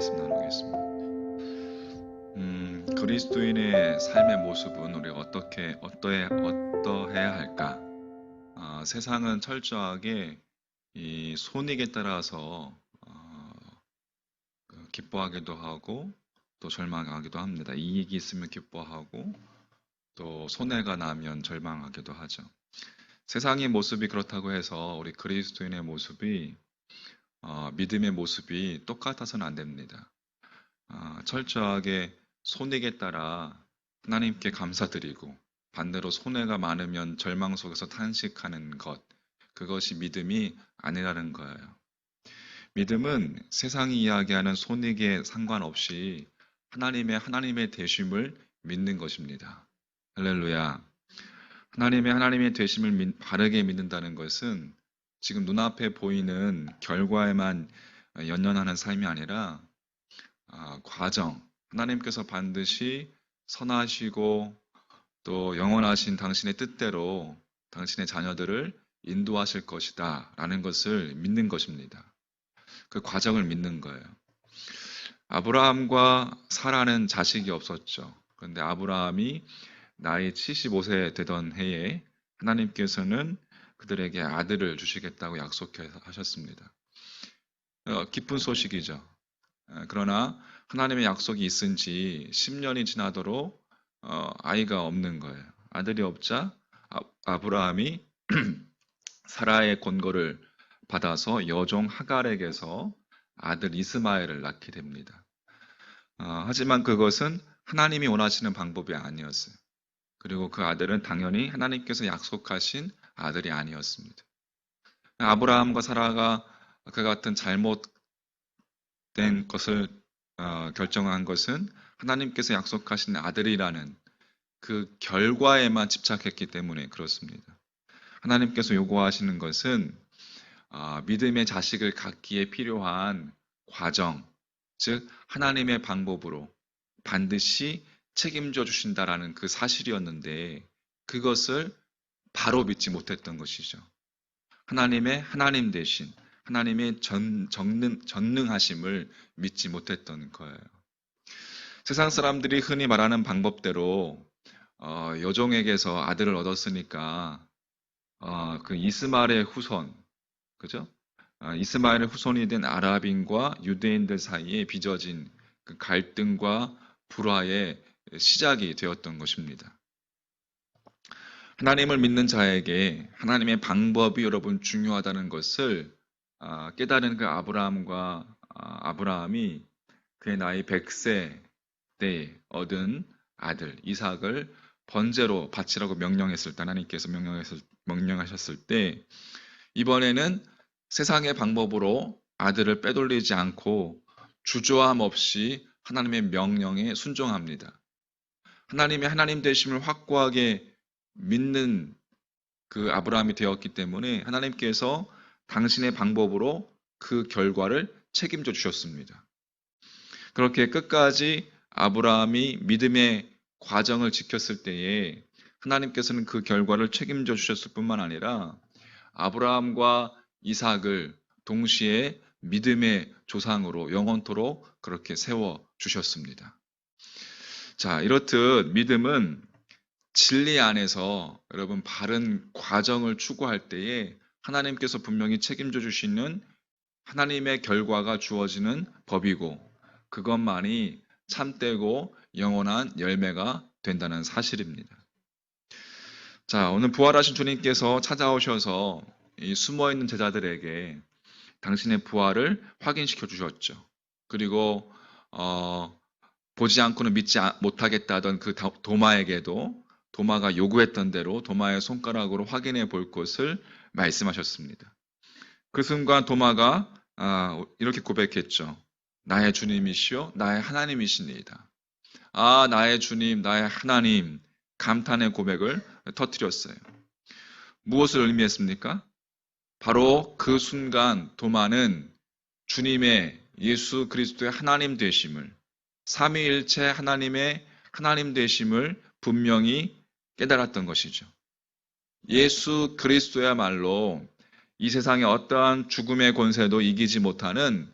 말씀 나누겠습니다. 그리스도인의 삶의 모습은 우리가 어떠해야 할까? 세상은 철저하게 이 손익에 따라서 기뻐하기도 하고 또 절망하기도 합니다. 이익이 있으면 기뻐하고 또 손해가 나면 절망하기도 하죠. 세상의 모습이 그렇다고 해서 우리 그리스도인의 모습이 믿음의 모습이 똑같아서는 안 됩니다. 철저하게 손익에 따라 하나님께 감사드리고 반대로 손해가 많으면 절망 속에서 탄식하는 것, 그것이 믿음이 아니라는 거예요. 믿음은 세상이 이야기하는 손익에 상관없이 하나님의 되심을 믿는 것입니다. 할렐루야. 하나님의 되심을 바르게 믿는다는 것은 지금 눈앞에 보이는 결과에만 연연하는 삶이 아니라 과정, 하나님께서 반드시 선하시고 또 영원하신 당신의 뜻대로 당신의 자녀들을 인도하실 것이다 라는 것을 믿는 것입니다. 그 과정을 믿는 거예요. 아브라함과 사라는 자식이 없었죠. 그런데 아브라함이 나이 75세 되던 해에 하나님께서는 그들에게 아들을 주시겠다고 약속하셨습니다. 기쁜 소식이죠. 그러나 하나님의 약속이 있은 지 10년이 지나도록 아이가 없는 거예요. 아들이 없자 아브라함이 사라의 권고를 받아서 여종 하갈에게서 아들 이스마엘을 낳게 됩니다. 하지만 그것은 하나님이 원하시는 방법이 아니었어요. 그리고 그 아들은 당연히 하나님께서 약속하신 아들이 아니었습니다. 아브라함과 사라가 그 같은 잘못된 것을 결정한 것은 하나님께서 약속하신 아들이라는 그 결과에만 집착했기 때문에 그렇습니다. 하나님께서 요구하시는 것은 믿음의 자식을 갖기에 필요한 과정, 즉 하나님의 방법으로 반드시 책임져 주신다라는 그 사실이었는데 그것을 바로 믿지 못했던 것이죠. 하나님의 하나님 되신 하나님의 전능하심을 믿지 못했던 거예요. 세상 사람들이 흔히 말하는 방법대로 여종에게서 아들을 얻었으니까 그 이스마엘의 후손, 그죠? 이스마엘의 후손이 된 아랍인과 유대인들 사이에 빚어진 그 갈등과 불화의 시작이 되었던 것입니다. 하나님을 믿는 자에게 하나님의 방법이 여러분 중요하다는 것을 깨달은 그 아브라함이 그의 나이 100세 때 얻은 아들 이삭을 번제로 바치라고 명령했을 때 하나님께서 명령하셨을 때 이번에는 세상의 방법으로 아들을 빼돌리지 않고 주저함 없이 하나님의 명령에 순종합니다. 하나님의 하나님 되심을 확고하게 믿는 그 아브라함이 되었기 때문에 하나님께서 당신의 방법으로 그 결과를 책임져 주셨습니다. 그렇게 끝까지 아브라함이 믿음의 과정을 지켰을 때에 하나님께서는 그 결과를 책임져 주셨을 뿐만 아니라 아브라함과 이삭을 동시에 믿음의 조상으로 영원토록 그렇게 세워 주셨습니다. 자, 이렇듯 믿음은 진리 안에서 여러분 바른 과정을 추구할 때에 하나님께서 분명히 책임져 주시는 하나님의 결과가 주어지는 법이고 그것만이 참되고 영원한 열매가 된다는 사실입니다. 자, 오늘 부활하신 주님께서 찾아오셔서 이 숨어있는 제자들에게 당신의 부활을 확인시켜 주셨죠. 그리고 보지 않고는 믿지 못하겠다던 그 도마에게도 도마가 요구했던 대로 도마의 손가락으로 확인해 볼 것을 말씀하셨습니다. 그 순간 도마가 이렇게 고백했죠. 나의 주님이시요 나의 하나님이시니이다. 나의 주님, 나의 하나님, 감탄의 고백을 터뜨렸어요. 무엇을 의미했습니까? 바로 그 순간 도마는 주님의 예수 그리스도의 하나님 되심을, 삼위일체 하나님의 하나님 되심을 분명히 깨달았던 것이죠. 예수 그리스도야말로 이 세상의 어떠한 죽음의 권세도 이기지 못하는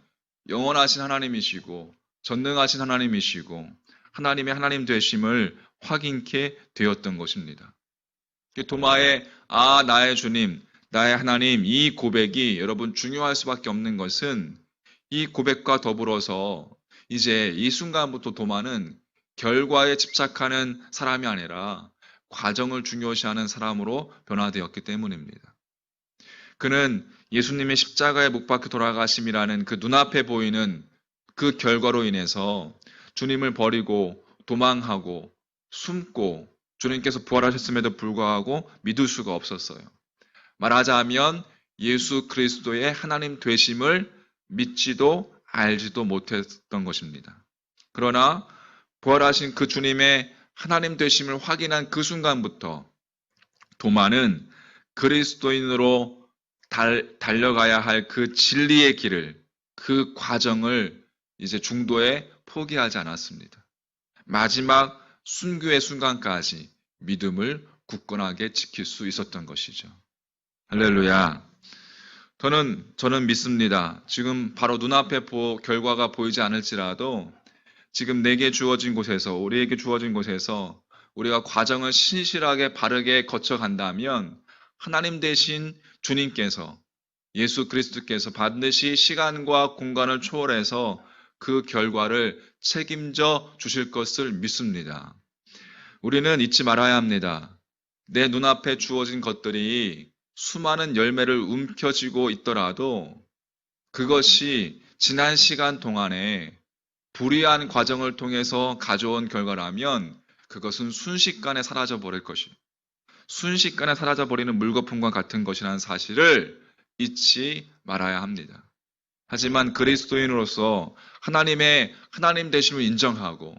영원하신 하나님이시고 전능하신 하나님이시고 하나님의 하나님 되심을 확인케 되었던 것입니다. 도마의 나의 주님, 나의 하나님 이 고백이 여러분 중요할 수밖에 없는 것은 이 고백과 더불어서 이제 이 순간부터 도마는 결과에 집착하는 사람이 아니라 과정을 중요시하는 사람으로 변화되었기 때문입니다. 그는 예수님의 십자가에 못 박혀 돌아가심이라는 그 눈앞에 보이는 그 결과로 인해서 주님을 버리고 도망하고 숨고 주님께서 부활하셨음에도 불구하고 믿을 수가 없었어요. 말하자면 예수 그리스도의 하나님 되심을 믿지도 알지도 못했던 것입니다. 그러나 부활하신 그 주님의 하나님 되심을 확인한 그 순간부터 도마는 그리스도인으로 달려가야 할 그 진리의 길을, 그 과정을 이제 중도에 포기하지 않았습니다. 마지막 순교의 순간까지 믿음을 굳건하게 지킬 수 있었던 것이죠. 할렐루야. 저는 믿습니다. 지금 바로 눈앞에 결과가 보이지 않을지라도 지금 내게 주어진 곳에서, 우리에게 주어진 곳에서 우리가 과정을 신실하게 바르게 거쳐간다면 하나님 대신 주님께서, 예수 그리스도께서 반드시 시간과 공간을 초월해서 그 결과를 책임져 주실 것을 믿습니다. 우리는 잊지 말아야 합니다. 내 눈앞에 주어진 것들이 수많은 열매를 움켜쥐고 있더라도 그것이 지난 시간 동안에 불이한 과정을 통해서 가져온 결과라면 그것은 순식간에 사라져버릴 것이에요. 순식간에 사라져버리는 물거품과 같은 것이라는 사실을 잊지 말아야 합니다. 하지만 그리스도인으로서 하나님의 하나님 되심을 인정하고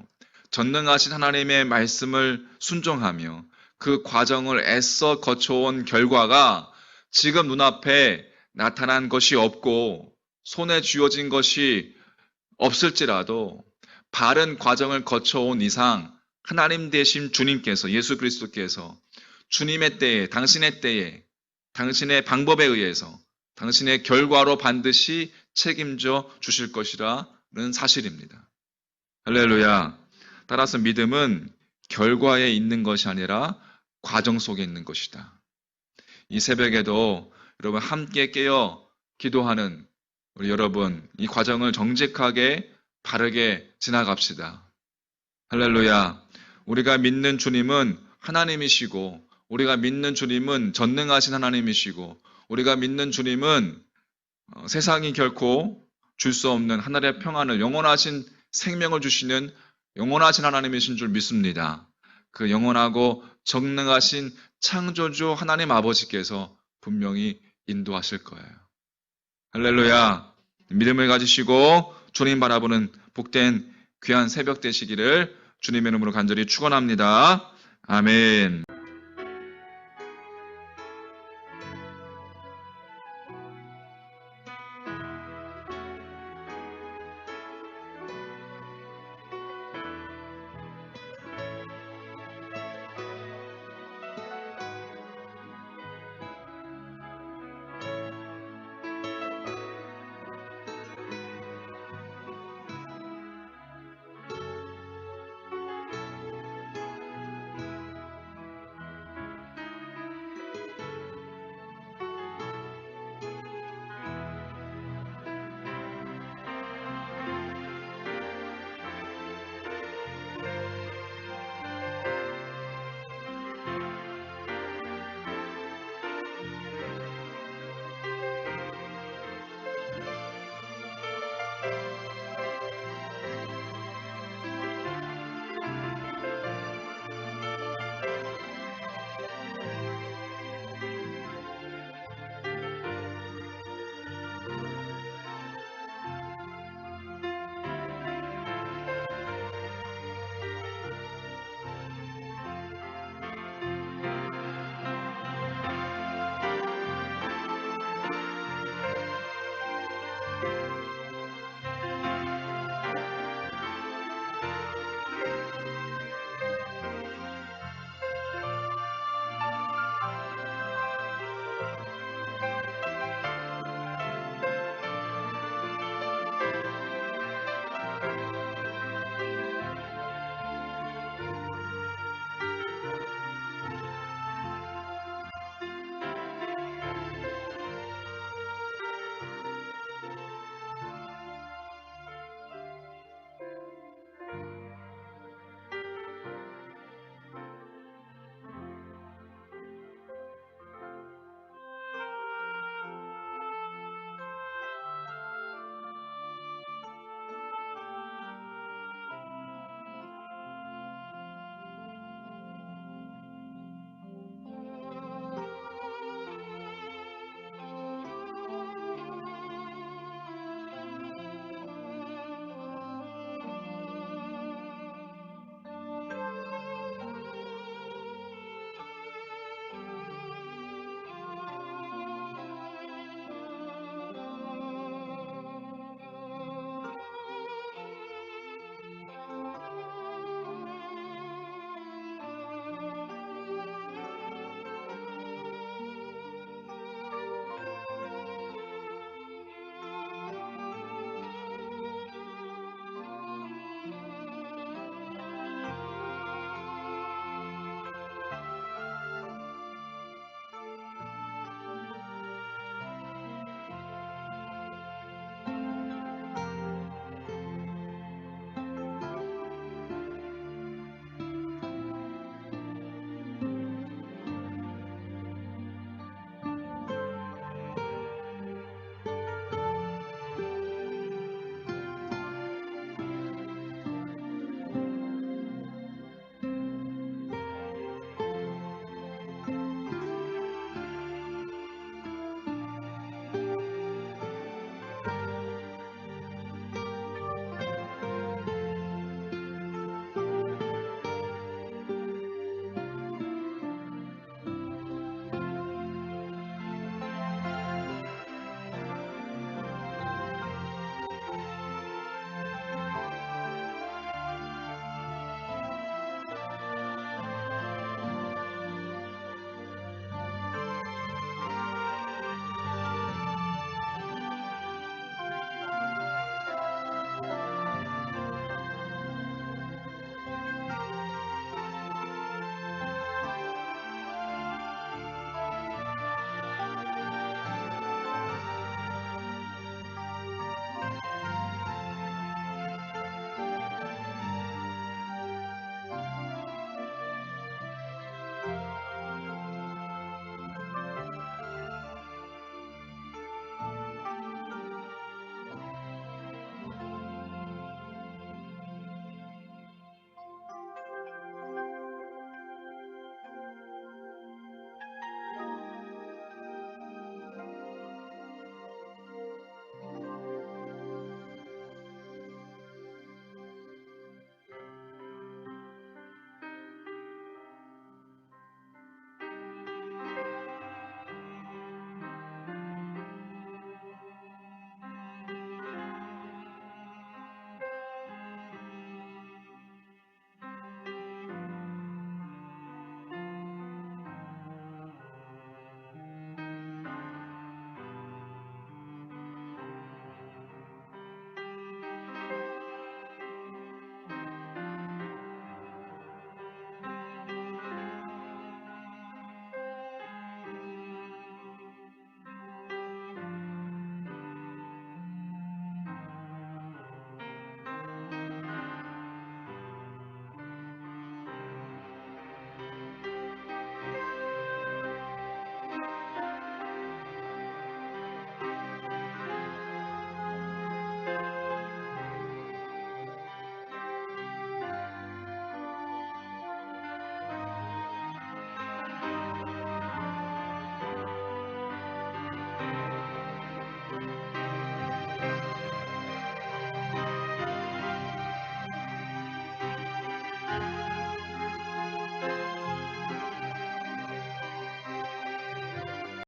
전능하신 하나님의 말씀을 순종하며 그 과정을 애써 거쳐온 결과가 지금 눈앞에 나타난 것이 없고 손에 쥐어진 것이 없을지라도 바른 과정을 거쳐온 이상 하나님 되신 주님께서, 예수 그리스도께서 주님의 때에, 당신의 때에, 당신의 방법에 의해서 당신의 결과로 반드시 책임져 주실 것이라는 사실입니다. 할렐루야. 따라서 믿음은 결과에 있는 것이 아니라 과정 속에 있는 것이다. 이 새벽에도 여러분 함께 깨어 기도하는 우리 여러분, 이 과정을 정직하게 바르게 지나갑시다. 할렐루야. 우리가 믿는 주님은 하나님이시고, 우리가 믿는 주님은 전능하신 하나님이시고, 우리가 믿는 주님은 세상이 결코 줄 수 없는 하늘의 평안을, 영원하신 생명을 주시는 영원하신 하나님이신 줄 믿습니다. 그 영원하고 전능하신 창조주 하나님 아버지께서 분명히 인도하실 거예요. 할렐루야. 믿음을 가지시고 주님 바라보는 복된 귀한 새벽 되시기를 주님의 이름으로 간절히 축원합니다. 아멘.